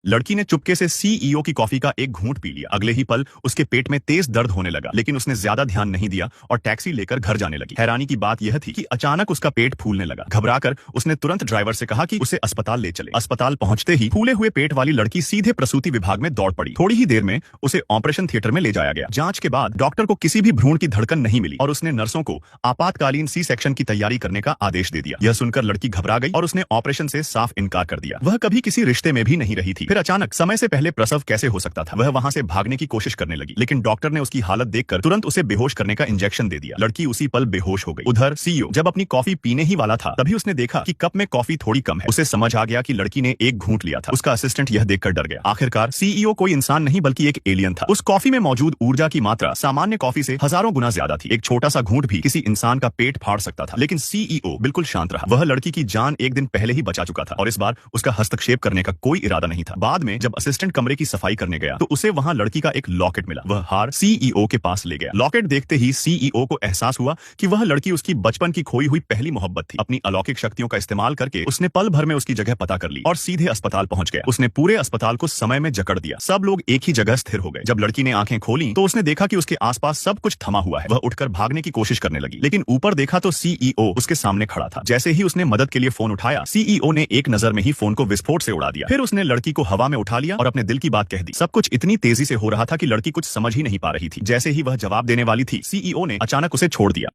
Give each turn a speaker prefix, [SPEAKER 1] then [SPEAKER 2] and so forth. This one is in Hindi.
[SPEAKER 1] लड़की ने चुपके से सीईओ की कॉफी का एक घूंट पी लिया। अगले ही पल उसके पेट में तेज दर्द होने लगा, लेकिन उसने ज्यादा ध्यान नहीं दिया और टैक्सी लेकर घर जाने लगी। हैरानी की बात यह थी कि अचानक उसका पेट फूलने लगा। घबराकर उसने तुरंत ड्राइवर से कहा कि उसे अस्पताल ले चले। अस्पताल पहुंचते ही फूले हुए पेट वाली लड़की सीधे प्रसूति विभाग में दौड़ पड़ी। थोड़ी ही देर में उसे ऑपरेशन थिएटर में ले जाया गया। जांच के बाद डॉक्टर को किसी भी भ्रूण की धड़कन नहीं मिली और उसने नर्सों को आपातकालीन सी सेक्शन की तैयारी करने का आदेश दे दिया। यह सुनकर लड़की घबरा गई और उसने ऑपरेशन से साफ इनकार कर दिया। वह कभी किसी रिश्ते में भी नहीं रही थी। फिर अचानक समय से पहले प्रसव कैसे हो सकता था? वह वहां से भागने की कोशिश करने लगी, लेकिन डॉक्टर ने उसकी हालत देखकर तुरंत उसे बेहोश करने का इंजेक्शन दे दिया। लड़की उसी पल बेहोश हो गई। उधर सीईओ जब अपनी कॉफी पीने ही वाला था, तभी उसने देखा कि कप में कॉफी थोड़ी कम है। उसे समझ आ गया कि लड़की ने एक घूंट लिया था। उसका असिस्टेंट यह देखकर डर गया। आखिरकार सीईओ कोई इंसान नहीं बल्कि एक एलियन था। उस कॉफी में मौजूद ऊर्जा की मात्रा सामान्य कॉफी से हजारों गुना ज्यादा थी। एक छोटा सा घूंट भी किसी इंसान का पेट फाड़ सकता था, लेकिन सीईओ बिल्कुल शांत रहा। वह लड़की की जान एक दिन पहले ही बचा चुका था और इस बार उसका हस्तक्षेप करने का कोई इरादा नहीं था। बाद में जब असिस्टेंट कमरे की सफाई करने गया तो उसे वहां लड़की का एक लॉकेट मिला। वह हार सीईओ के पास ले गया। लॉकेट देखते ही सीईओ को एहसास हुआ कि वह लड़की उसकी बचपन की खोई हुई पहली मोहब्बत थी। अपनी अलौकिक शक्तियों का इस्तेमाल करके उसने पल भर में उसकी जगह पता कर ली और सीधे अस्पताल पहुंच गया। उसने पूरे अस्पताल को समय में जकड़ दिया। सब लोग एक ही जगह स्थिर हो गए। जब लड़की ने आंखें खोली तो उसने देखा कि उसके आसपास सब कुछ थमा हुआ है। वह उठकर भागने की कोशिश करने लगी, लेकिन ऊपर देखा तो सीईओ उसके सामने खड़ा था। जैसे ही उसने मदद के लिए फोन उठाया, सीईओ ने एक नजर में ही फोन को विस्फोट से उड़ा दिया। फिर उसने लड़की को हवा में उठा लिया और अपने दिल की बात कह दी। सब कुछ इतनी तेजी से हो रहा था कि लड़की कुछ समझ ही नहीं पा रही थी। जैसे ही वह जवाब देने वाली थी, सीईओ ने अचानक उसे छोड़ दिया।